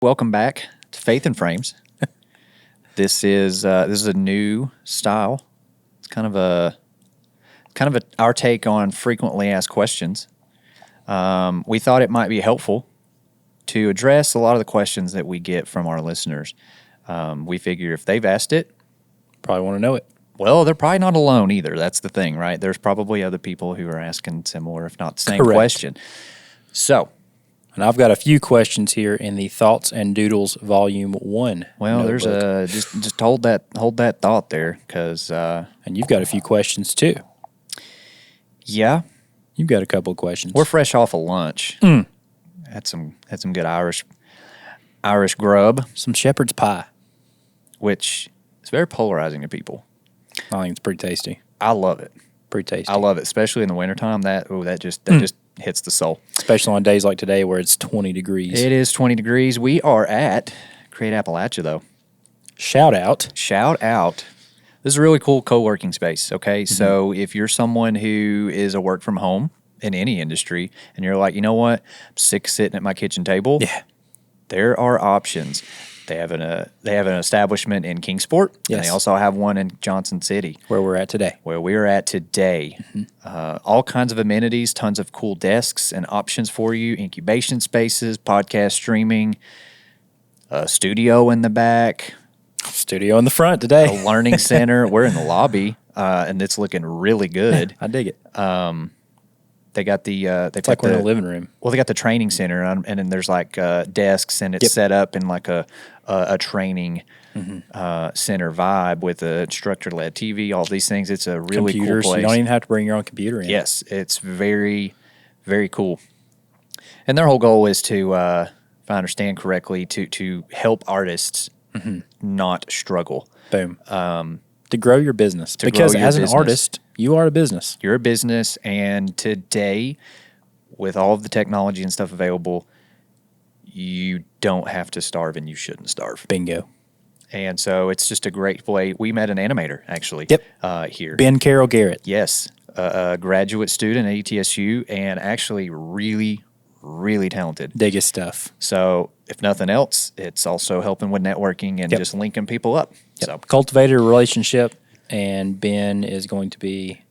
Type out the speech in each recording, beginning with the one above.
Welcome back to Faith and Frames. This is a new style. It's kind of our take on frequently asked questions. We thought it might be helpful to address a lot of the questions that we get from our listeners. We figure if they've asked it, probably want to know it. Well, they're probably not alone either. That's the thing, right? There's probably other people who are asking similar, if not the same question. So. And I've got a few questions here in the Thoughts and Doodles Volume 1 Well, notebook. There's just hold that thought there, because and you've got a few questions too. Yeah, you've got a couple of questions. We're fresh off of lunch. Had some good Irish grub, some shepherd's pie, which is very polarizing to people. I think it's pretty tasty. I love it. Pretty tasty. I love it, especially in the wintertime. That just hits the soul. Especially on days like today where it's 20 degrees. It is 20 degrees. We are at Create Appalachia, though. Shout out. This is a really cool co-working space, okay? Mm-hmm. So if you're someone who is a work from home in any industry, and you're like, you know what, I'm sick of sitting at my kitchen table. Yeah. There are options. They have an establishment in Kingsport, yes. And they also have one in Johnson City. Where we're at today. Mm-hmm. All kinds of amenities, tons of cool desks and options for you, incubation spaces, podcast streaming, a studio in the back. Studio in the front today. A learning center. We're in the lobby, and it's looking really good. I dig it. They got the. It's like we're in the living room. Well, they got the training center, and then there's like desks, and it's set up in like a training center vibe with a instructor-led TV. All these things. It's a really Computers, cool place. You don't even have to bring your own computer in. Yes, it's very, very cool. And their whole goal is to, if I understand correctly, to help artists not struggle. Boom. To grow your business. Because as an artist, you are a business. You're a business, and today, with all of the technology and stuff available, you don't have to starve, and you shouldn't starve. Bingo. And so it's just a great way. We met an animator, actually, here. Ben Carroll Garrett. Yes, a graduate student at ETSU, and actually really, really talented. Dig his stuff. So if nothing else, it's also helping with networking and just linking people up. Yep. So cultivated a relationship, and Ben is going to be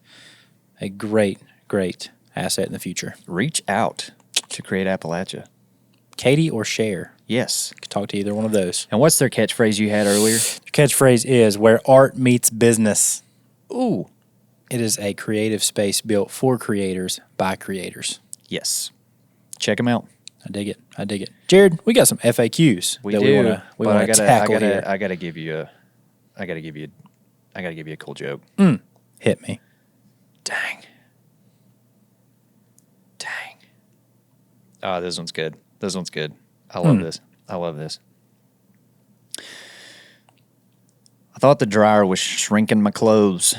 a great, great asset in the future. Reach out to Create Appalachia. Katie or Cher. Yes. Could talk to either one of those. And what's their catchphrase you had earlier? Their catchphrase is where art meets business. Ooh. It is a creative space built for creators by creators. Yes. Check them out. I dig it. Jared, we got some FAQs. We do. We want to tackle here. I gotta give you a cool joke. Hit me. Dang. Oh, this one's good. I love this. I thought the dryer was shrinking my clothes.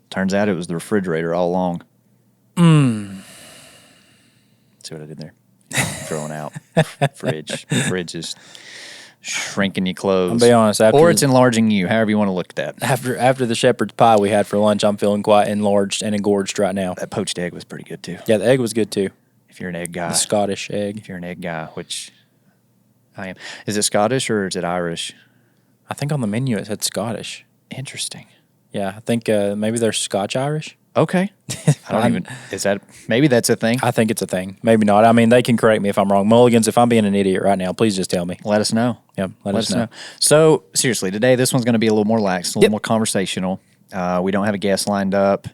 Turns out it was the refrigerator all along. See what I did there? Throwing out fridge. The fridge is shrinking your clothes. I'll be honest. Or it's enlarging you, however you want to look at that. After the shepherd's pie we had for lunch, I'm feeling quite enlarged and engorged right now. That poached egg was pretty good, too. Yeah, the egg was good, too. If you're an egg guy. The Scottish egg. If you're an egg guy, which I am. Is it Scottish or is it Irish? I think on the menu it said Scottish. Interesting. Yeah, I think maybe they're Scotch-Irish. Okay. Maybe that's a thing? I think it's a thing. Maybe not. I mean, they can correct me if I'm wrong. Mulligans, if I'm being an idiot right now, please just tell me. Let us know. Yep, let us know. So, seriously, today this one's going to be a little more relaxed, a little more conversational. We don't have a guest lined up,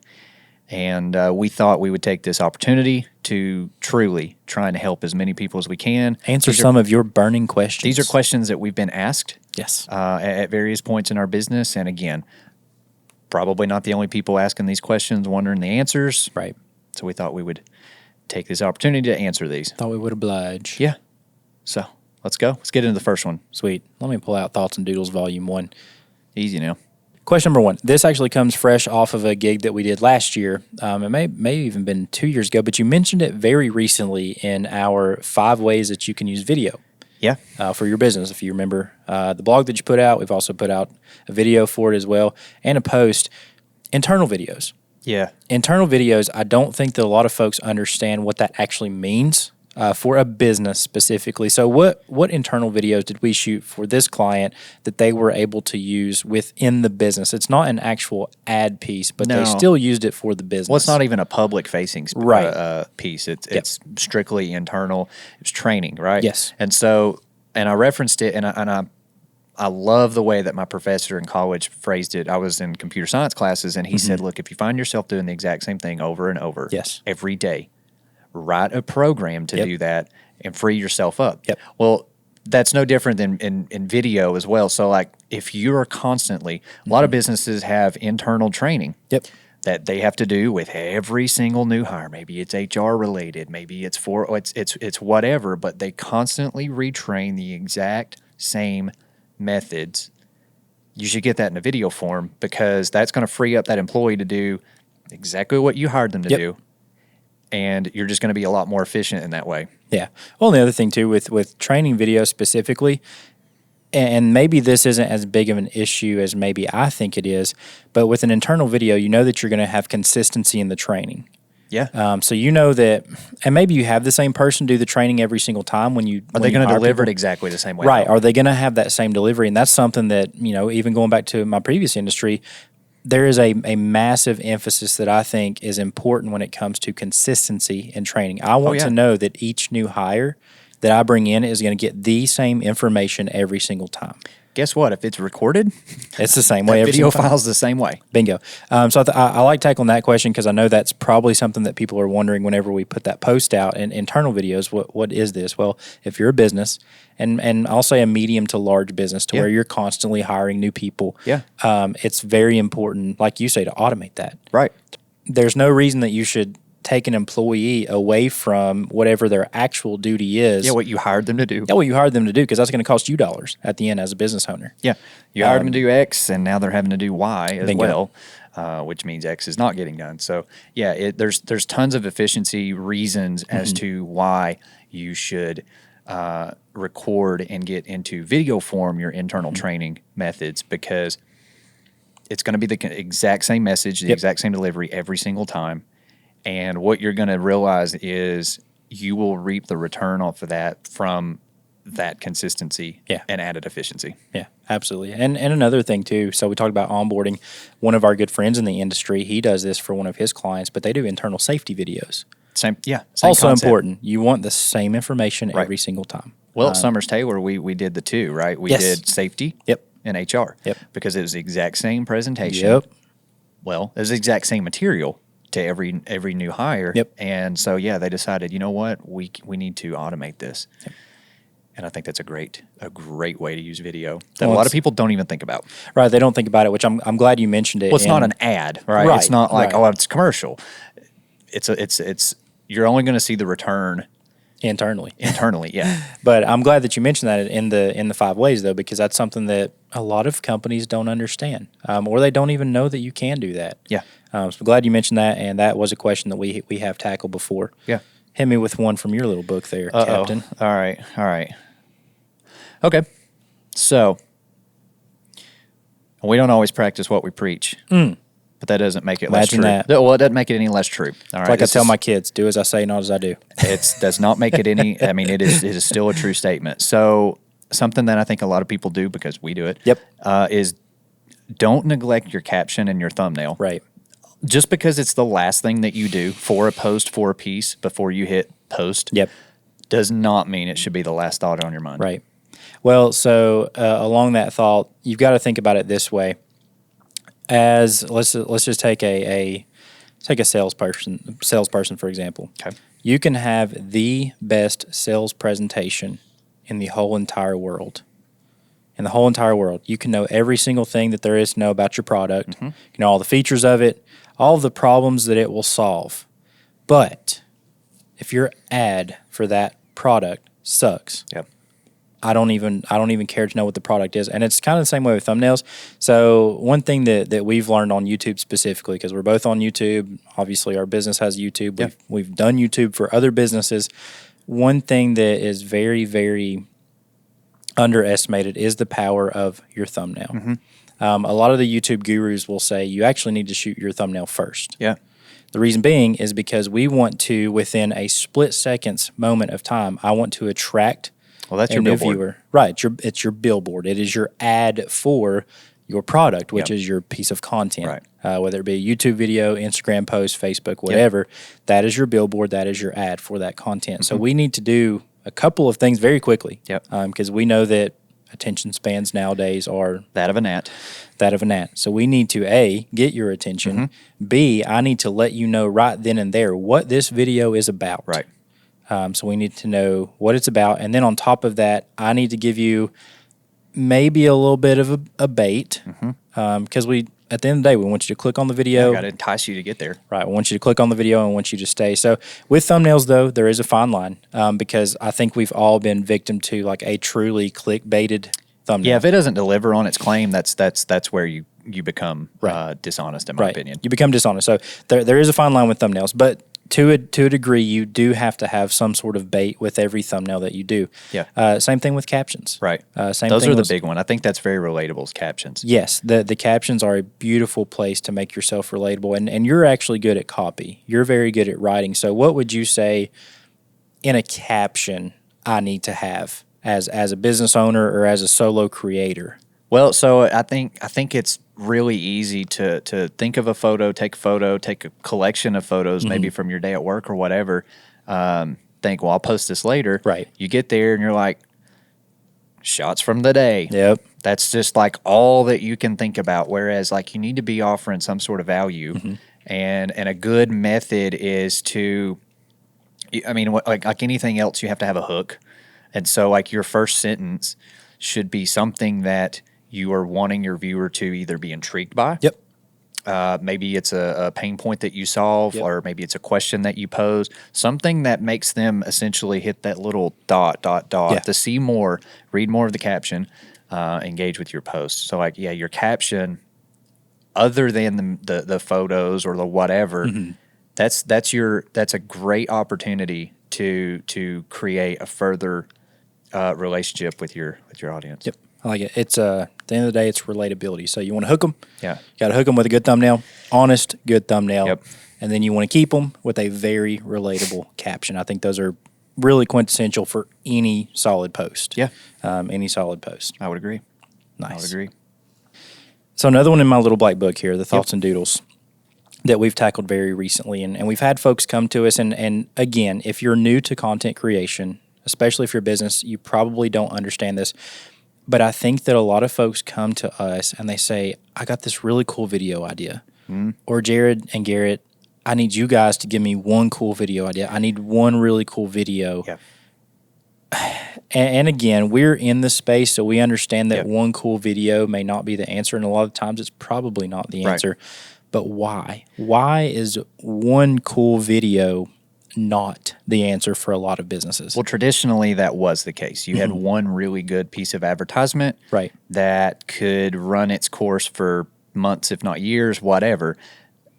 and we thought we would take this opportunity to truly try and help as many people as we can. Answer some of your burning questions. These are questions that we've been asked. Yes. At various points in our business, and again, probably not the only people asking these questions, wondering the answers. Right. So we thought we would take this opportunity to answer these. Thought we would oblige. Yeah. So let's go. Let's get into the first one. Sweet. Let me pull out Thoughts and Doodles Volume 1. Easy now. Question number 1. This actually comes fresh off of a gig that we did last year. It may even been 2 years ago, but you mentioned it very recently in our 5 ways that you can use video. Yeah. For your business. If you remember the blog that you put out, we've also put out a video for it as well, and a post, internal videos. Yeah. Internal videos, I don't think that a lot of folks understand what that actually means for a business specifically. So what internal videos did we shoot for this client that they were able to use within the business? It's not an actual ad piece, but they still used it for the business. Well, it's not even a public-facing piece. It's strictly internal. It's training, right? Yes. And so, and I referenced it, and I love the way that my professor in college phrased it. I was in computer science classes, and he said, look, if you find yourself doing the exact same thing over and over every day, write a program to do that and free yourself up. Well, that's no different than in video as well. So, like, if you're constantly, a lot of businesses have internal training that they have to do with every single new hire. Maybe it's HR related, maybe it's it's whatever, but they constantly retrain the exact same methods. You should get that in a video form, because that's going to free up that employee to do exactly what you hired them to do. And you're just going to be a lot more efficient in that way. Yeah. Well, and the other thing too, with training video specifically, and maybe this isn't as big of an issue as maybe I think it is, but with an internal video, you know that you're going to have consistency in the training. Yeah. So you know that, and maybe you have the same person do the training every single time when you are they going to deliver it exactly the same way? Right. Are they going to have that same delivery? And that's something that, you know, even going back to my previous industry, there is a massive emphasis that I think is important when it comes to consistency in training. I want to know that each new hire that I bring in is going to get the same information every single time. Guess what? If it's recorded, it's the same way. Every video file's the same way. Bingo. So I like tackling that question, because I know that's probably something that people are wondering whenever we put that post out. And internal videos, what is this? Well, if you're a business, and I'll say a medium to large business, to where you're constantly hiring new people, it's very important, like you say, to automate that. Right. There's no reason that you should take an employee away from whatever their actual duty is. Yeah, what you hired them to do. Yeah, what you hired them to do, because that's going to cost you dollars at the end as a business owner. Yeah, you hired them to do X, and now they're having to do Y as well, which means X is not getting done. So, yeah, there's tons of efficiency reasons as to why you should record and get into video form your internal training methods, because it's going to be the exact same message, the exact same delivery every single time. And what you're going to realize is you will reap the return off of that from that consistency and added efficiency. Yeah, absolutely. And another thing too, so we talked about onboarding. One of our good friends in the industry, he does this for one of his clients, but they do internal safety videos. Same also concept. Important. You want the same information every single time. Well, at Summers Taylor, we did the two, right? We did safety and HR because it was the exact same presentation. Well, it was the exact same material to every new hire. And so, they decided, you know what, we need to automate this. And I think that's a great way to use video that a lot of people don't even think about. Right, they don't think about it, which I'm glad you mentioned it. Well, it's not an ad, right? It's not like, it's commercial. It's you're only going to see the return internally, yeah. But I'm glad that you mentioned that in the 5 ways, though, because that's something that a lot of companies don't understand, or they don't even know that you can do that. Yeah. So I'm glad you mentioned that, and that was a question that we have tackled before. Yeah. Hit me with one from your little book there, Captain. All right. Okay. So, we don't always practice what we preach, but that doesn't make it less true. Well, it doesn't make it any less true. All right. Like I tell my kids, do as I say, not as I do. It does not make it any. I mean, it is still a true statement. So, something that I think a lot of people do, because we do it, is don't neglect your caption and your thumbnail. Right. Just because it's the last thing that you do for a post, for a piece, before you hit post, does not mean it should be the last thought on your mind. Right. Well, so along that thought, you've got to think about it this way. As let's just take a salesperson for example. Okay. You can have the best sales presentation in the whole entire world. In the whole entire world, you can know every single thing that there is to know about your product. You know all the features of it, all of the problems that it will solve. But if your ad for that product sucks, I don't even care to know what the product is. And it's kind of the same way with thumbnails. So one thing that we've learned on YouTube specifically, because we're both on YouTube, obviously our business has YouTube. We've done YouTube for other businesses. One thing that is very, very underestimated is the power of your thumbnail. A lot of the YouTube gurus will say you actually need to shoot your thumbnail first. Yeah. The reason being is because we want to, within a split seconds moment of time, I want to attract that's a your new billboard. viewer. Right. It's your billboard. It is your ad for your product, which is your piece of content. Right. Whether it be a YouTube video, Instagram post, Facebook, whatever, that is your billboard. That is your ad for that content. So we need to do a couple of things very quickly. Because we know that attention spans nowadays are that of a gnat. So we need to A, get your attention. B, I need to let you know right then and there what this video is about. Right. So we need to know what it's about. And then on top of that, I need to give you maybe a little bit of a bait. Because at the end of the day, we want you to click on the video. I got to entice you to get there. Right. We want you to click on the video and want you to stay. So with thumbnails, though, there is a fine line because I think we've all been victim to like a truly clickbaited thumbnail. Yeah, if it doesn't deliver on its claim, that's where you become dishonest, in my opinion. You become dishonest. So there is a fine line with thumbnails, but to a degree, you do have to have some sort of bait with every thumbnail that you do. Yeah. Same thing with captions. Right. Same Those thing are the with, big one. I think that's very relatable is captions. Yes, the captions are a beautiful place to make yourself relatable, and you're actually good at copy. You're very good at writing. So what would you say in a caption I need to have as a business owner or as a solo creator? Well, so I think it's really easy to think of a photo, take a collection of photos, maybe from your day at work or whatever. Think, well, I'll post this later. Right. You get there and you're like, shots from the day. Yep. That's just like all that you can think about. Whereas like you need to be offering some sort of value, and a good method is to, I mean, like anything else, you have to have a hook, and so like your first sentence should be something that you are wanting your viewer to either be intrigued by. Yep. Maybe it's a pain point that you solve, or maybe it's a question that you pose, something that makes them essentially hit that little dot to see more, read more of the caption, engage with your post. So like, yeah, your caption, other than the photos or the whatever, that's a great opportunity to create a further relationship with your audience. Yep. I like it. It's at the end of the day, it's relatability. So you want to hook them. Yeah. You got to hook them with a good thumbnail, honest, good thumbnail. Yep. And then you want to keep them with a very relatable caption. I think those are really quintessential for any solid post. Yeah. Any solid post. I would agree. Nice. I would agree. So another one in my little black book here, the thoughts and doodles that we've tackled very recently. And we've had folks come to us. And again, if you're new to content creation, especially if you're a business, you probably don't understand this. But I think that a lot of folks come to us and they say, I got this really cool video idea. Or Jared and Garrett, I need you guys to give me one cool video idea. I need one really cool video. Yeah. And again, we're in the space, so we understand that one cool video may not be the answer. And a lot of times it's probably not the answer. But why? Why is one cool video not the answer for a lot of businesses? Well, traditionally that was the case. You had one really good piece of advertisement that could run its course for months, if not years, whatever.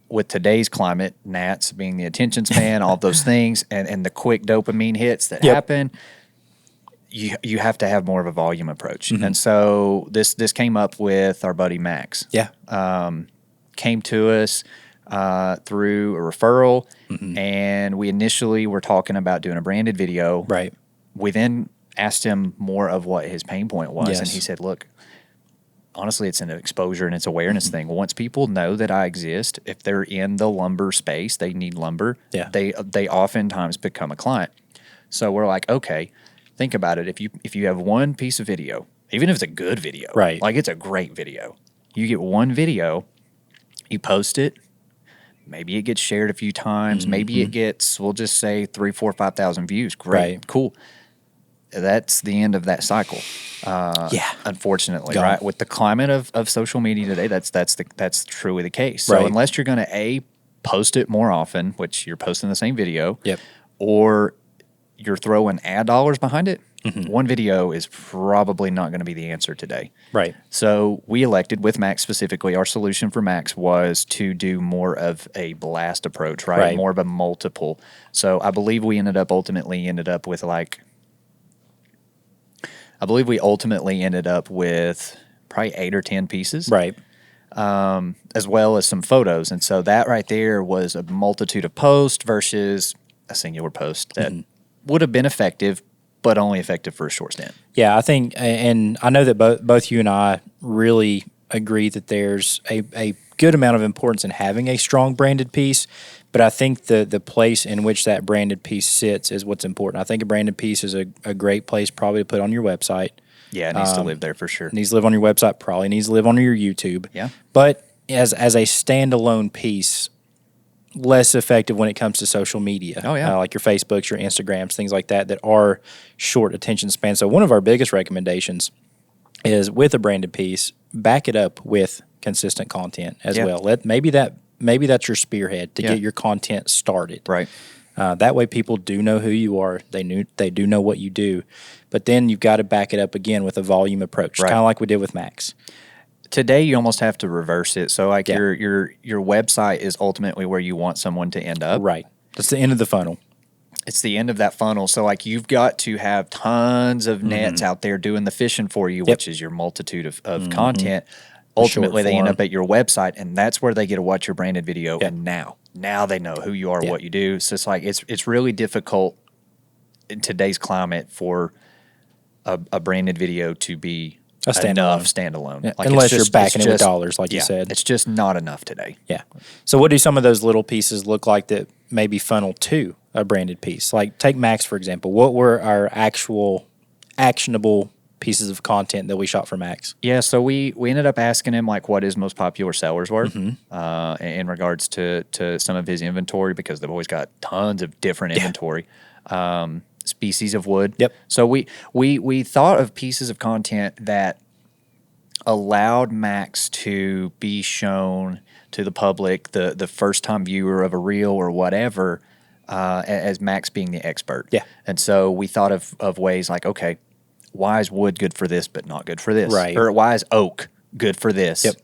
With today's climate, gnats being the attention span, all those things, and the quick dopamine hits that happen, you have to have more of a volume approach. And so this came up with our buddy Max. Came to us through a referral, and we initially were talking about doing a branded video. We then asked him more of what his pain point was, and he said, look, honestly, it's an exposure and it's awareness thing. Once people know that I exist, if they're in the lumber space, they need lumber, they oftentimes become a client. So we're like, okay, think about it. If you have one piece of video, even if it's a good video, like it's a great video, you get one video, you post it, maybe it gets shared a few times, maybe it gets, we'll just say 3,000, 4,000, 5,000 views. Great, cool. That's the end of that cycle. Unfortunately, right? With the climate of social media today, that's truly the case. So unless you're going to post it more often, which you're posting the same video, or you're throwing ad dollars behind it, one video is probably not going to be the answer today. So we elected with Max specifically, our solution for Max was to do more of a blast approach, more of a multiple. So I believe we ultimately ended up with probably 8 or 10 pieces. Right. As well as some photos. And so that right there was a multitude of posts versus a singular post that would have been effective, but only effective for a short stint. Yeah, I think, and I know that both you and I really agree that there's a good amount of importance in having a strong branded piece, but I think the place in which that branded piece sits is what's important. I think a branded piece is a great place probably to put on your website. Yeah, it needs to live there for sure. Needs to live on your website, probably needs to live on your YouTube. Yeah. But as a standalone piece, less effective when it comes to social media. Oh, yeah. Like your Facebooks, your Instagrams, things like that are short attention span. So one of our biggest recommendations is with a branded piece, back it up with consistent content as well. Maybe that's your spearhead to get your content started. Right. That way people do know who you are. They do know what you do. But then you've got to back it up again with a volume approach, kind of like we did with Max. Today you almost have to reverse it. So like your website is ultimately where you want someone to end up. Right. That's the end of the funnel. It's the end of that funnel. So like you've got to have tons of nets out there doing the fishing for you, which is your multitude of content. Ultimately, they end up at your website, and that's where they get to watch your branded video. And now they know who you are, what you do. So it's like it's really difficult in today's climate for a branded video to be enough standalone. Yeah. Like unless you're backing it with dollars, like you said. It's just not enough today. Yeah. So what do some of those little pieces look like that maybe funnel to a branded piece? Like take Max, for example. What were our actual actionable pieces of content that we shot for Max? Yeah, so we ended up asking him like what his most popular sellers were in regards to some of his inventory, because they've always got tons of different inventory. Species of wood. Yep. So we thought of pieces of content that allowed Max to be shown to the public, the first time viewer of a reel or whatever, as Max being the expert. Yeah. And so we thought of ways like, okay, why is wood good for this but not good for this? Right. Or why is oak good for this? Yep.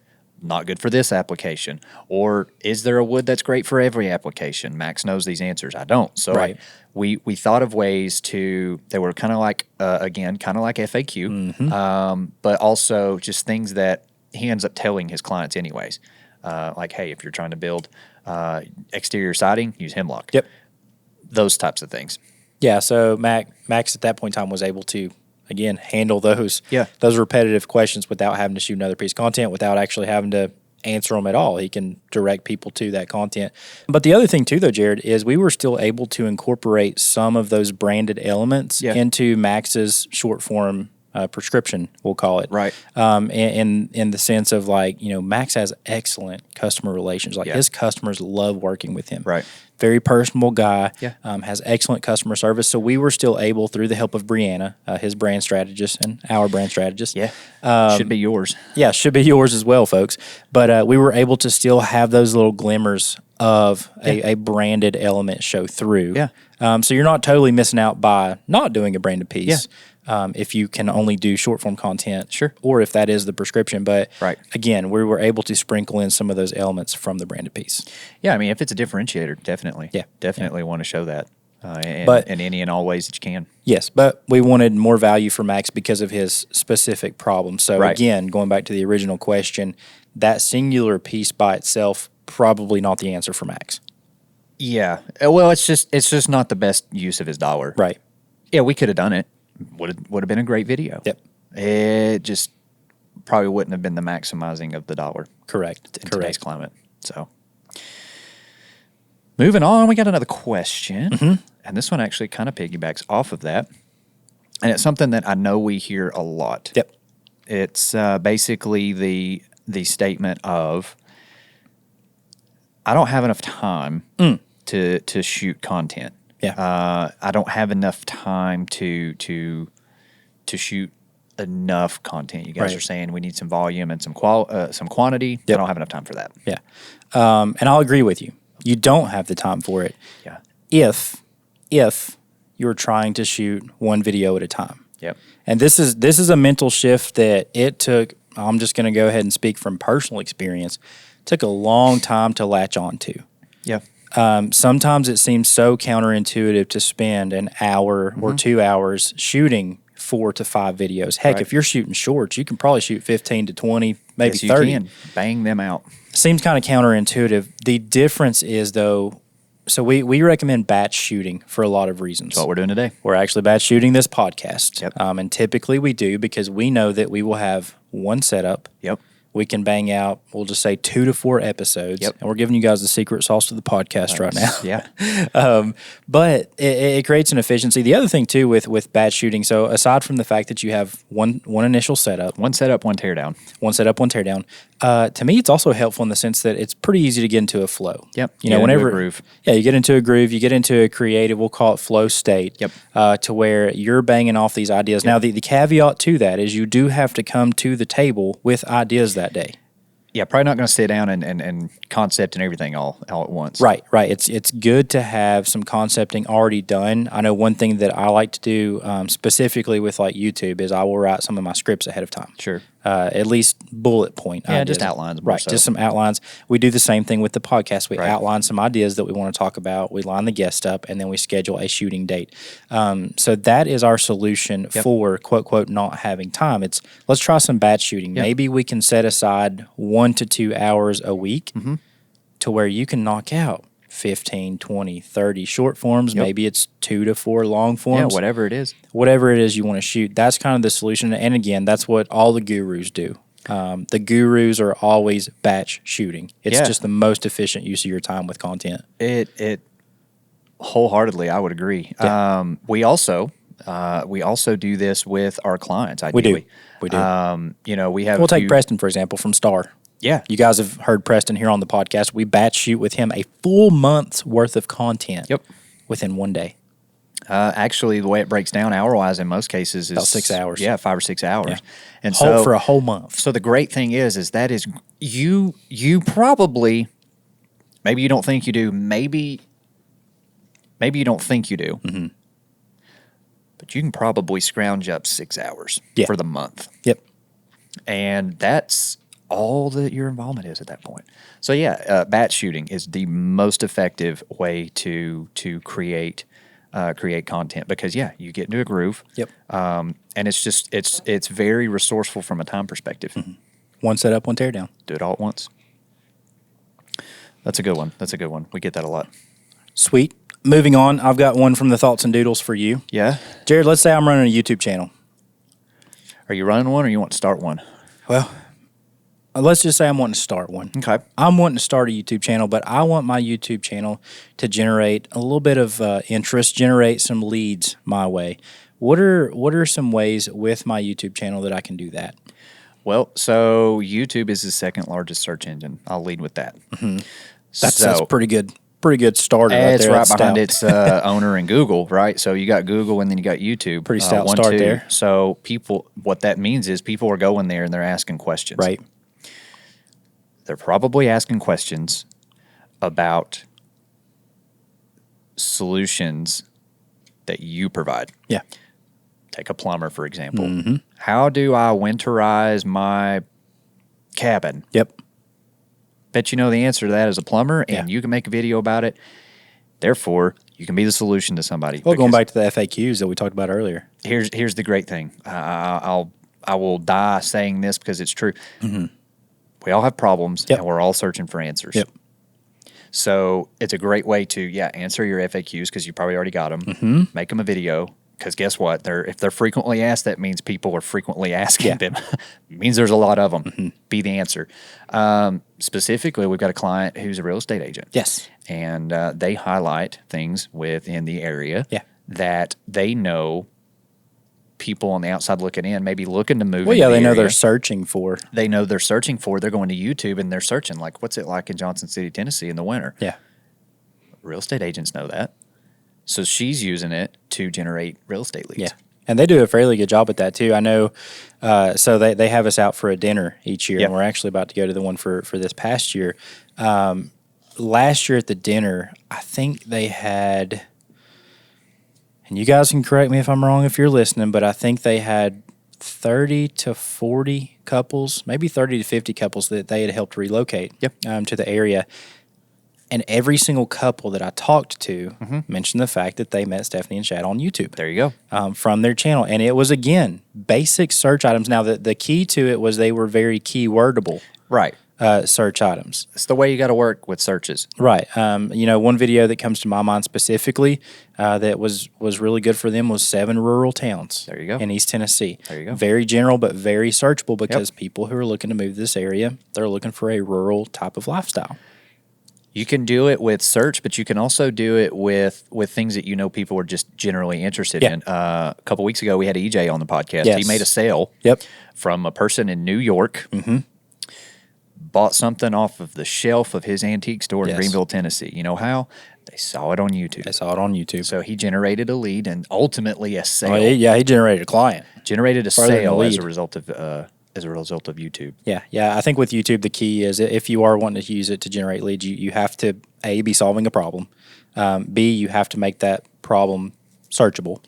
Not good for this application? Or is there a wood that's great for every application? Max knows these answers. I don't. So we thought of ways they were kind of like, again, kind of like FAQ, but also just things that he ends up telling his clients anyways. Like, hey, if you're trying to build exterior siding, use hemlock. Yep. Those types of things. Yeah, so Max at that point in time was able to, again, handle those repetitive questions without having to shoot another piece of content, without actually having to answer them at all. He can direct people to that content. But the other thing too, though, Jared, is we were still able to incorporate some of those branded elements into Max's short form prescription, we'll call it. Right. In the sense of like, Max has excellent customer relations. Like his customers love working with him. Right. Very personable guy. Yeah. Has excellent customer service. So we were still able, through the help of Brianna, his brand strategist and our brand strategist. Yeah. Should be yours. Yeah, should be yours as well, folks. But we were able to still have those little glimmers of a branded element show through. Yeah. So you're not totally missing out by not doing a branded piece. If you can only do short form content, or if that is the prescription. But again, we were able to sprinkle in some of those elements from the branded piece. Yeah, I mean, if it's a differentiator, definitely. Yeah. Definitely want to show that in any and all ways that you can. Yes, but we wanted more value for Max because of his specific problem. So again, going back to the original question, that singular piece by itself, probably not the answer for Max. Yeah. Well, it's just not the best use of his dollar. Right. Yeah, we could have done it. Would have been a great video. Yep. It just probably wouldn't have been the maximizing of the dollar. Correct. In today's climate. So, moving on, we got another question, and this one actually kind of piggybacks off of that, and it's something that I know we hear a lot. Yep. It's basically the statement of, I don't have enough time to shoot content. Yeah. I don't have enough time to shoot enough content. You guys are saying we need some volume and some quantity. I don't have enough time for that. Yeah. And I'll agree with you. You don't have the time for it. Yeah. If you're trying to shoot one video at a time. Yep. And this is a mental shift that it took. I'm just going to go ahead and speak from personal experience. It took a long time to latch on to. Yeah. Sometimes it seems so counterintuitive to spend an hour or 2 hours shooting 4 to 5 videos. Heck, Right. if you're shooting shorts, you can probably shoot 15 to 20, maybe Yes, you 30. can. Bang them out. Seems kind of counterintuitive. The difference is, though, so we recommend batch shooting for a lot of reasons. That's what we're doing today. We're actually batch shooting this podcast. Yep. And typically we do because we know that we will have one setup. Yep. We can bang out, we'll just say 2 to 4 episodes. Yep. And we're giving you guys the secret sauce to the podcast right now. Yeah. But it creates an efficiency. The other thing, too, with batch shooting, so aside from the fact that you have one initial setup. One setup, one teardown. One setup, one teardown. To me, it's also helpful in the sense that it's pretty easy to get into a flow. Yep. You know, Get into a whenever groove. Yeah, you get into a groove, you get into a creative, we'll call it flow state. Yep. To where you're banging off these ideas. Now, the caveat to that is you do have to come to the table with ideas that day. Yeah, probably not going to sit down and concept and everything all at once. Right. It's good to have some concepting already done. I know one thing that I like to do specifically with like YouTube is I will write some of my scripts ahead of time. Sure. At least bullet point ideas. Just outlines. More Right, so. just some outlines. We do the same thing with the podcast. We Right. outline some ideas that we want to talk about. We line the guest up, and then we schedule a shooting date. So that is our solution for, quote, quote, not having time. It's let's try some batch shooting. Yep. Maybe we can set aside 1 to 2 hours a week Mm-hmm. to where you can knock out 15, 20, 30 short forms. Yep. Maybe it's 2 to 4 long forms. Yeah, whatever it is. Whatever it is you want to shoot, that's kind of the solution. And again, that's what all the gurus do. The gurus are always batch shooting. It's just the most efficient use of your time with content. It wholeheartedly, I would agree. Yeah. We also do this with our clients. Ideally. We do. You know, we have. We'll take Preston, for example, from Star. Yeah. You guys have heard Preston here on the podcast. We batch shoot with him a full month's worth of content. Yep. Within one day. Actually, the way it breaks down hour-wise in most cases is About 6 hours. Yeah, 5 or 6 hours. Yeah. And so For a whole month. So the great thing is that is you probably, maybe you don't think you do, maybe you don't think you do, Mm-hmm. but you can probably scrounge up 6 hours for the month. Yep. And that's all that your involvement is at that point. So yeah, batch shooting is the most effective way to create content because you get into a groove. Yep. And it's very resourceful from a time perspective. Mm-hmm. One setup, one tear down. Do it all at once. That's a good one. We get that a lot. Sweet. Moving on, I've got one from the Thoughts and Doodles for you. Yeah. Jared, let's say I'm running a YouTube channel. Are you running one or you want to start one? Well, let's just say I'm wanting to start one. Okay. I'm wanting to start a YouTube channel, but I want my YouTube channel to generate a little bit of interest, generate some leads my way. What are some ways with my YouTube channel that I can do that? Well, so YouTube is the second largest search engine. I'll lead with that. Mm-hmm. That's pretty good. Pretty good starter. It's there. right That's behind stout. its owner in Google, right? So you got Google and then you got YouTube. Pretty stout 1, start 2. there. So what that means is people are going there and they're asking questions. Right. They're probably asking questions about solutions that you provide. Yeah. Take a plumber, for example. Mm-hmm. How do I winterize my cabin? Yep. Bet you know the answer to that as a plumber, and Yeah. you can make a video about it. Therefore, you can be the solution to somebody. Well, going Because back to the FAQs that we talked about earlier. here's the great thing. I will die saying this because it's true. Mm-hmm. We all have problems, Yep. and we're all searching for answers. Yep. So it's a great way to answer your FAQs because you probably already got them. Mm-hmm. Make them a video because guess what? If they're frequently asked, that means people are frequently asking them. It means there's a lot of them. Mm-hmm. Be the answer. Specifically, we've got a client who's a real estate agent. Yes. And they highlight things within the area Yeah. that they know people on the outside looking in, maybe looking to move. Well, into yeah, the they know they're area. searching for. They know they're searching for. They're going to YouTube and they're searching like, what's it like in Johnson City, Tennessee in the winter? Yeah. Real estate agents know that. So she's using it to generate real estate leads. Yeah. And they do a fairly good job at that too. I know. So they have us out for a dinner each year, Yep. and we're actually about to go to the one for this past year. Last year at the dinner, I think they had, and you guys can correct me if I'm wrong if you're listening, but I think they had 30 to 40 couples, maybe 30 to 50 couples that they had helped relocate Yep. to the area. And every single couple that I talked to mentioned the fact that they met Stephanie and Chad on YouTube. There you go. From their channel. And it was, again, basic search items. Now, the key to it was they were very keywordable Right. search items. It's the way you got to work with searches. Right. One video that comes to my mind specifically that was really good for them was 7 rural towns. There you go. In East Tennessee. There you go. Very general, but very searchable because people who are looking to move to this area, they're looking for a rural type of lifestyle. You can do it with search, but you can also do it with things that people are just generally interested in. A couple weeks ago, we had EJ on the podcast. Yes. He made a sale from a person in New York, bought something off of the shelf of his antique store in Greenville, Tennessee. You know how? They saw it on YouTube. They saw it on YouTube. So he generated a lead and ultimately a sale. Oh, he generated a client. Generated a sale as a result of YouTube. Yeah. I think with YouTube, the key is if you are wanting to use it to generate leads, you have to, A, be solving a problem. B, you have to make that problem searchable.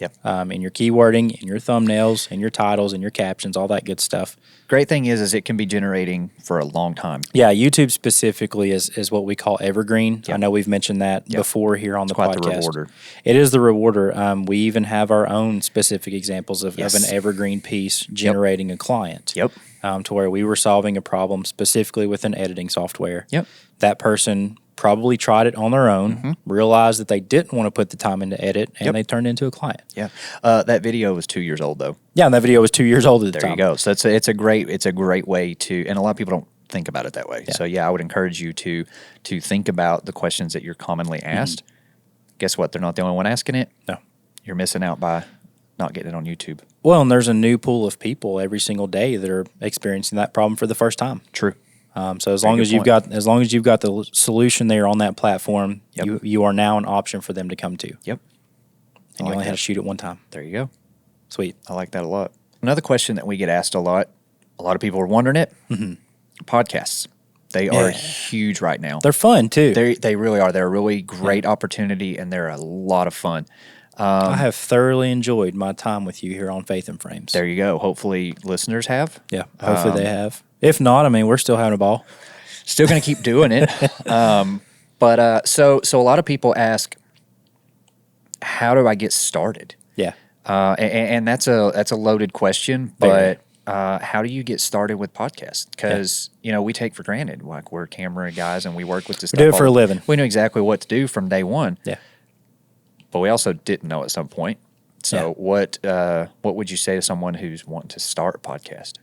In your keywording, in your thumbnails, in your titles, in your captions, all that good stuff. Great thing is it can be generating for a long time. Yeah, YouTube specifically is what we call evergreen. I know we've mentioned that before here on the podcast. Quite the rewarder. It is the rewarder. We even have our own specific examples of an evergreen piece generating a client. To where we were solving a problem specifically with an editing software. That person probably tried it on their own, realized that they didn't want to put the time into edit, and they turned into a client. That video was 2 years old though. Yeah, and that video was 2 years old at the time. There you go. So it's a great way to, and a lot of people don't think about it that way. So I would encourage you to think about the questions that you're commonly asked. Guess what? They're not the only one asking it. No. You're missing out by not getting it on YouTube. Well, and there's a new pool of people every single day that are experiencing that problem for the first time. True. So as long as you've got the solution there on that platform, you are now an option for them to come to. And you only had to shoot it one time. There you go. Sweet. I like that a lot. Another question that we get asked a lot of people are wondering it. Podcasts. They are huge right now. They're fun too. They really are. They're a really great opportunity, and they're a lot of fun. I have thoroughly enjoyed my time with you here on Faith and Frames. There you go. Hopefully listeners have. Yeah, hopefully they have. If not, I mean, we're still having a ball. Still going to keep doing it. So a lot of people ask, how do I get started? Yeah. And that's a loaded question, but how do you get started with podcasts? Because, we take for granted, like we're camera guys and we work with this stuff. We do it for a living. We know exactly what to do from day one. Yeah. But we also didn't know at some point. So what would you say to someone who's wanting to start a podcast?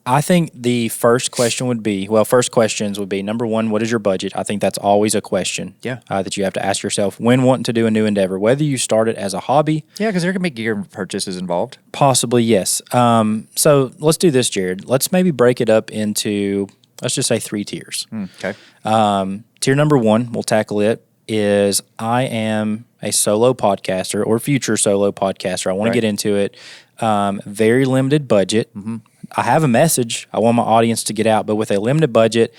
I think the first questions would be, number one, what is your budget? I think that's always a question that you have to ask yourself when wanting to do a new endeavor, whether you start it as a hobby. Yeah, because there can be gear purchases involved. Possibly, yes. So let's do this, Jared. Let's maybe break it up into, let's just say 3 tiers. Okay. Tier number 1, we'll tackle it, is I am a solo podcaster or future solo podcaster. I want to get into it. Very limited budget. I have a message I want my audience to get out, but with a limited budget,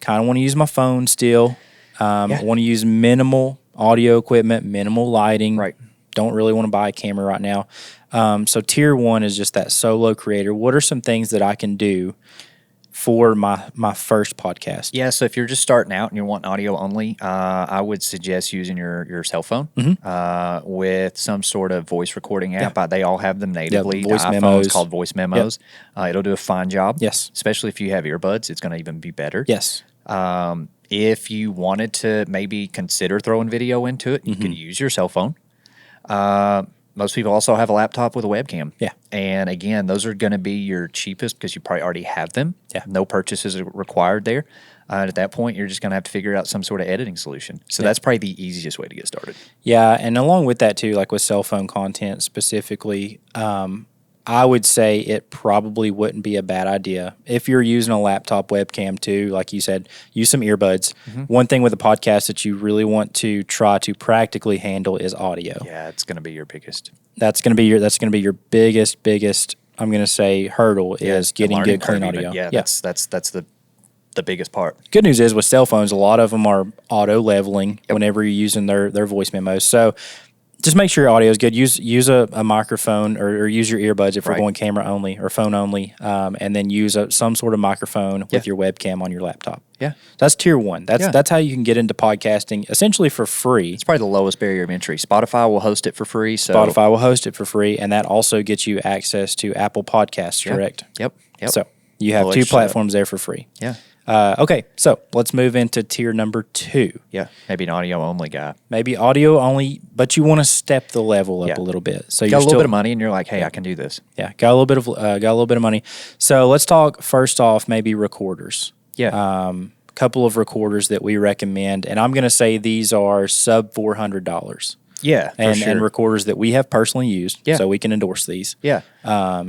kind of want to use my phone still. I want to use minimal audio equipment, minimal lighting. Right. Don't really want to buy a camera right now. So tier 1 is just that solo creator. What are some things that I can do for my first podcast? Yeah, so if you're just starting out and you want audio only, I would suggest using your cell phone with some sort of voice recording app. They all have them natively. Voice the memos. iPhone's called Voice Memos. It'll do a fine job. Yes. Especially if you have earbuds, it's going to even be better. Yes. If you wanted to maybe consider throwing video into it, you could use your cell phone. Most people also have a laptop with a webcam. Yeah. And again, those are going to be your cheapest because you probably already have them. Yeah. No purchases are required there. And at that point, you're just going to have to figure out some sort of editing solution. So that's probably the easiest way to get started. Yeah. And along with that, too, like with cell phone content specifically, I would say it probably wouldn't be a bad idea if you're using a laptop webcam too. Like you said, use some earbuds. One thing with a podcast that you really want to try to practically handle is audio. Yeah, it's going to be your biggest. That's going to be your biggest. I'm going to say hurdle is getting good clean audio. Yeah, that's the biggest part. Good news is with cell phones, a lot of them are auto leveling whenever you're using their voice memos. So just make sure your audio is good. Use a microphone or use your earbuds if we're going camera only or phone only, and then use some sort of microphone with your webcam on your laptop. Yeah. That's tier one. That's how you can get into podcasting essentially for free. It's probably the lowest barrier of entry. Spotify will host it for free. Spotify will host it for free, and that also gets you access to Apple Podcasts, correct? Yep. So you have two platforms there for free. Yeah. Okay, so let's move into tier number 2. Yeah, maybe an audio-only guy. Maybe audio only, but you want to step the level up a little bit. So you got a little bit of money, and you're like, hey, I can do this. Yeah, got a little bit of money. So let's talk first off, maybe recorders. Yeah. Couple of recorders that we recommend, and I'm going to say these are sub $400. Yeah, and recorders that we have personally used. Yeah. So we can endorse these. Yeah.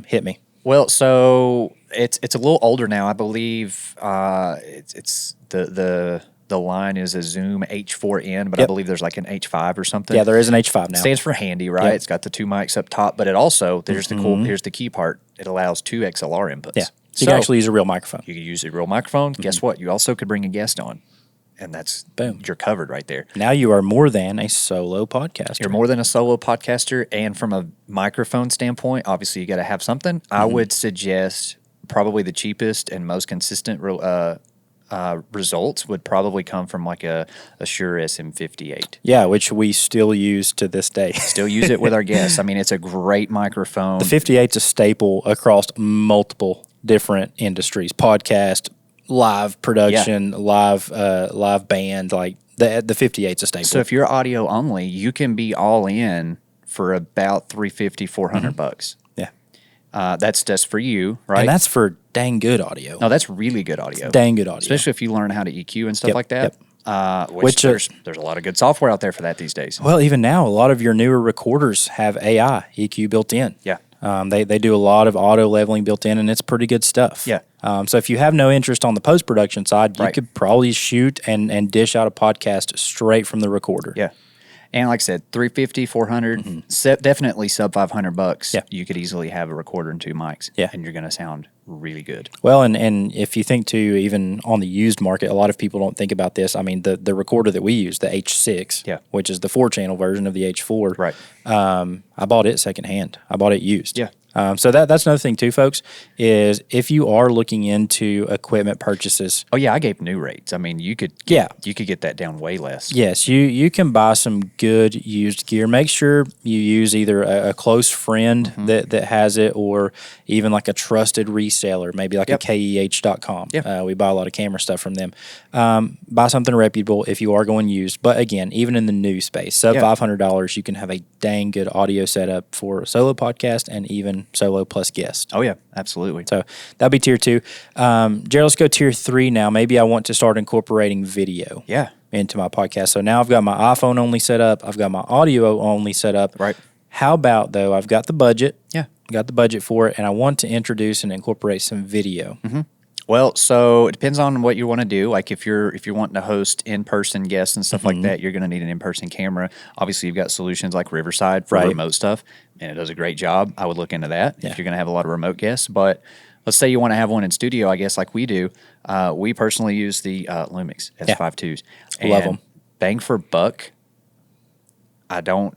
Hit me. Well, so it's a little older now. I believe it's the line is a Zoom H4n, but I believe there's like an H5 or something. Yeah, there is an H5 now. It stands for handy, right? It's got the 2 mics up top, but it also here's the key part. It allows 2 XLR inputs. Yeah, so you can actually use a real microphone. You can use a real microphone. Guess what? You also could bring a guest on, and that's boom. You're covered right there. Now you are more than a solo podcaster. You're more than a solo podcaster, and from a microphone standpoint, obviously you got to have something. I would suggest probably the cheapest and most consistent results would probably come from like a Shure SM58. Yeah, which we still use to this day. Still use it with our guests. I mean, it's a great microphone. The 58's a staple across multiple different industries: podcast, live production, live band. Like the 58's a staple. So if you're audio only, you can be all in for about $350, $400. Yeah. That's just for you, right? And that's for dang good audio. No, that's really good audio. Dang good audio. Especially if you learn how to EQ and stuff like that. Which there's a lot of good software out there for that these days. Well, even now, a lot of your newer recorders have AI EQ built in. Yeah. They do a lot of auto leveling built in, and it's pretty good stuff. Yeah. So if you have no interest on the post-production side, you could probably shoot and dish out a podcast straight from the recorder. Yeah. And like I said, $350, $400, definitely sub $500. Yeah. You could easily have a recorder and 2 mics. Yeah. And you're going to sound really good. Well, and if you think too, even on the used market, a lot of people don't think about this. I mean, the recorder that we use, the H6, which is the 4-channel version of the H4, right? I bought it secondhand. I bought it used. Yeah. So that's another thing too, folks, is if you are looking into equipment purchases. Oh yeah, I gave new rates. I mean, you could get that down way less. Yes, you can buy some good used gear. Make sure you use either a close friend that has it, or even like a trusted reseller, maybe like a KEH.com. We buy a lot of camera stuff from them. Buy something reputable if you are going used. But again, even in the new space, sub $500, you can have a dang good audio setup for a solo podcast and even solo plus guest. Oh yeah, absolutely. So that'll be tier 2. Jared, let's go tier 3 now. Maybe I want to start incorporating video into my podcast. So now I've got my iPhone only set up. I've got my audio only set up. Right. How about though, I've got the budget. Yeah. Got the budget for it, and I want to introduce and incorporate some video. Well, so it depends on what you want to do. Like if you're wanting to host in-person guests and stuff like that, you're going to need an in-person camera. Obviously, you've got solutions like Riverside for remote stuff, and it does a great job. I would look into that if you're going to have a lot of remote guests. But let's say you want to have one in studio, I guess, like we do. We personally use the Lumix S52s. Love them. Bang for buck, I really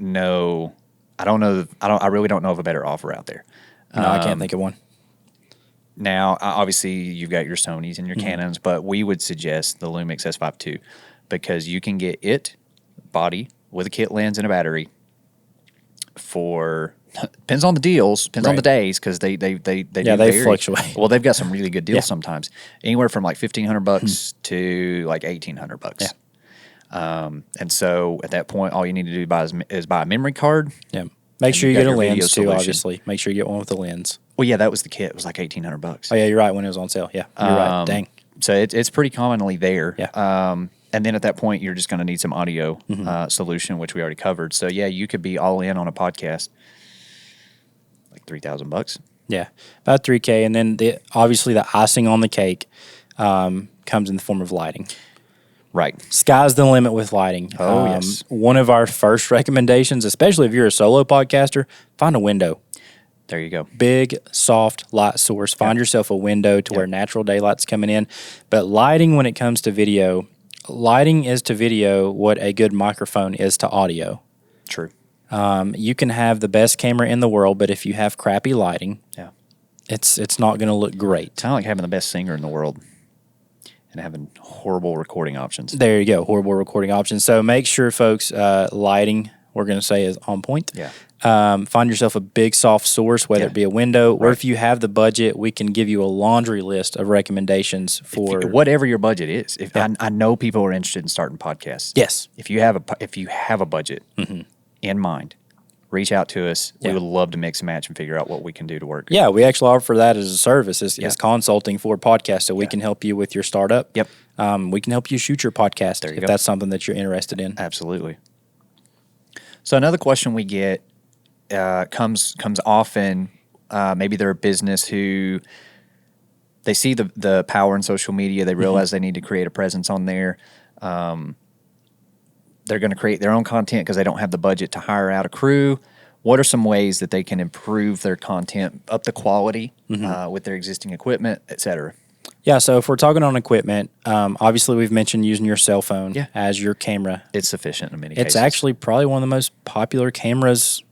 don't know of a better offer out there. No, I can't think of one. Now, obviously, you've got your Sonys and your Canons, but we would suggest the Lumix S52 because you can get it body with a kit lens and a battery for depends on the deals, depends on the days because they vary. Fluctuate. Well, they've got some really good deals sometimes, anywhere from like $1,500 to like $1,800. Yeah. And so at that point, all you need to do is buy a memory card. Yeah. Make sure you get a lens too. Obviously, make sure you get one with a lens. Well, yeah, that was the kit. It was like $1,800. Oh yeah, you're right. When it was on sale, you're right. Dang. So it's pretty commonly there. Yeah. And then at that point, you're just going to need some audio solution, which we already covered. So yeah, you could be all in on a podcast, like $3,000. Yeah, about $3,000, and then obviously the icing on the cake comes in the form of lighting. Right. Sky's the limit with lighting. Oh, yes. One of our first recommendations, especially if you're a solo podcaster, find a window. There you go. Big, soft light source. Find yourself a window to where natural daylight's coming in. But lighting, when it comes to video, lighting is to video what a good microphone is to audio. True. You can have the best camera in the world, but if you have crappy lighting, Yeah. it's not going to look great. It's kind of like having the best singer in the world and having horrible recording options. There you go, horrible recording options. So make sure, folks, lighting, we're going to say, is on point. Yeah. Find yourself a big soft source, whether Yeah. it be a window, or Right. if you have the budget, we can give you a laundry list of recommendations for Whatever your budget is. If I know people are interested in starting podcasts. Yes. If you have a budget in mind, reach out to us. Yeah. We would love to mix and match and figure out what we can do to work. Yeah, we actually offer that as a service, as consulting for podcasts. So we can help you with your startup. Yep. We can help you shoot your podcast There you if go. that's something that you're interested in. Absolutely. So another question we get comes often. Maybe they're a business who they see the power in social media. They realize they need to create a presence on there. They're going to create their own content because they don't have the budget to hire out a crew. What are some ways that they can improve their content, up the quality with their existing equipment, et cetera? Yeah, so if we're talking on equipment, obviously we've mentioned using your cell phone as your camera. It's sufficient in many cases. It's actually probably one of the most popular cameras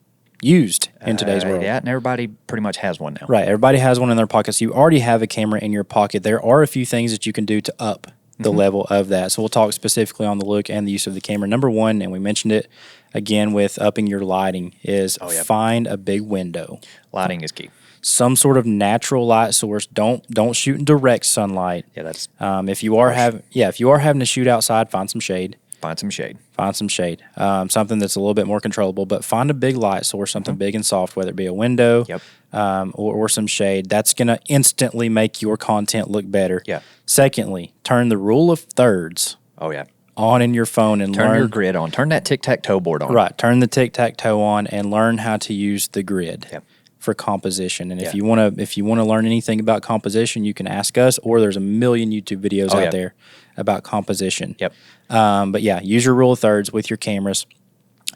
used in today's world. Yeah, and everybody pretty much has one now. Right, everybody has one in their pocket. So you already have a camera in your pocket. There are a few things that you can do to up the level of that. So we'll talk specifically on the look and the use of the camera. Number one, and we mentioned it again with upping your lighting, is find a big window. Lighting is key. Some sort of natural light source. Don't shoot in direct sunlight. Yeah, that's if you are having to shoot outside, find some shade. find some shade. Find some shade. Something that's a little bit more controllable, but find a big light source, something big and soft, whether it be a window or some shade. That's going to instantly make your content look better. Yeah. Secondly, turn the rule of thirds Oh yeah. on in your phone and Turn learn. your grid on. Turn that tic-tac-toe board on. Right. Turn the tic-tac-toe on and learn how to use the grid. Yep. For composition. And if you want to learn anything about composition, you can ask us, or there's a million YouTube videos out there about composition. Yep. But yeah, use your rule of thirds with your cameras.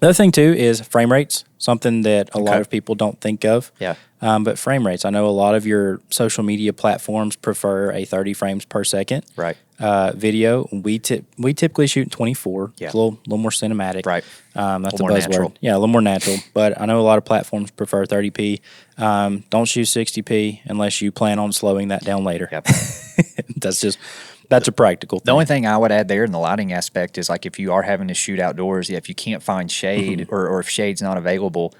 The other thing too is frame rates, something that a lot of people don't think of. Yeah. But frame rates, I know a lot of your social media platforms prefer a 30 frames per second Right. video. We typically shoot 24. Yeah. It's a little more cinematic. Right. That's a more buzzword. natural. Yeah, a little more natural. But I know a lot of platforms prefer 30p. Don't shoot 60p unless you plan on slowing that down later. Yep. That's a practical thing. The only thing I would add there in the lighting aspect is like if you are having to shoot outdoors, if you can't find shade or if shade's not available,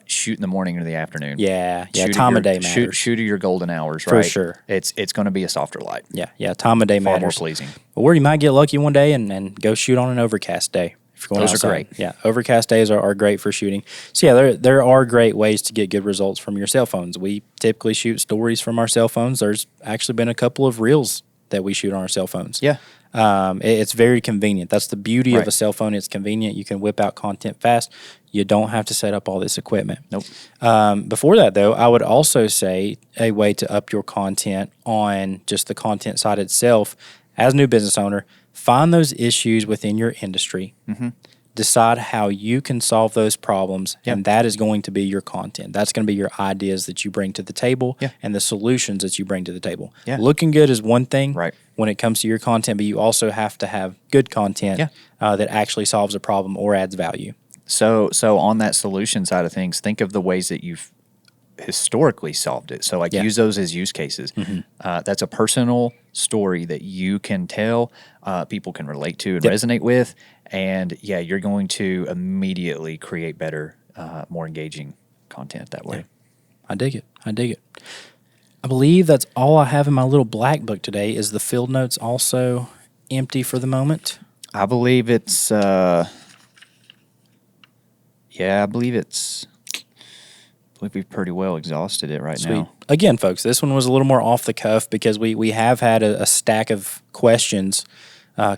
shoot in the morning or the afternoon. Yeah, Shoot at time of day matters. Shoot at your golden hours, For right? sure. It's going to be a softer light. Yeah, time of day Far more matters. pleasing. Or you might get lucky one day and go shoot on an overcast day. If you're going Those are outside. great. Yeah, overcast days are great for shooting. So yeah, there are great ways to get good results from your cell phones. We typically shoot stories from our cell phones. There's actually been a couple of reels that we shoot on our cell phones. Yeah. It's very convenient. That's the beauty of Right. a cell phone. It's convenient. You can whip out content fast. You don't have to set up all this equipment. Nope. Before that, though, I would also say a way to up your content on just the content side itself, as a new business owner, find those issues within your industry. Decide how you can solve those problems, and that is going to be your content. That's going to be your ideas that you bring to the table and the solutions that you bring to the table. Yeah. Looking good is one thing Right. when it comes to your content, but you also have to have good content that actually solves a problem or adds value. So on that solution side of things, think of the ways that you've historically solved it. So use those as use cases. That's a personal story that you can tell, people can relate to and resonate with. And you're going to immediately create better, more engaging content that way. Yeah. I dig it. I believe that's all I have in my little black book today. Is the field notes also empty for the moment? I believe it's, I believe we've pretty well exhausted it right now. Again, folks, this one was a little more off the cuff because we have had a stack of questions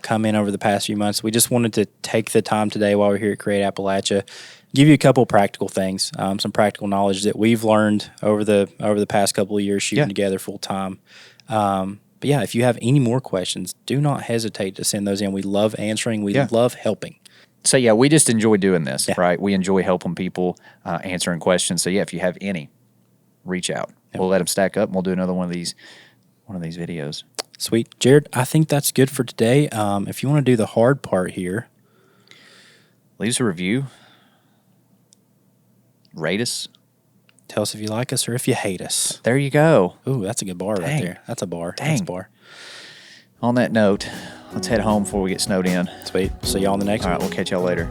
come in over the past few months. We just wanted to take the time today while we're here at Create Appalachia, give you a couple practical things, some practical knowledge that we've learned over the past couple of years shooting together full time. But yeah, if you have any more questions, do not hesitate to send those in. We love answering. We love helping. So we just enjoy doing this, right? We enjoy helping people, answering questions. So if you have any, reach out. We'll let them stack up, and we'll do another one of these videos. Sweet. Jared, I think that's good for today. If you want to do the hard part here. Leave us a review. Rate us. Tell us if you like us or if you hate us. There you go. Ooh, that's a good bar right there. That's a bar. That's a Dang. bar. On that note, let's head home before we get snowed in. Sweet. See y'all on the next All one. right, we'll catch y'all later.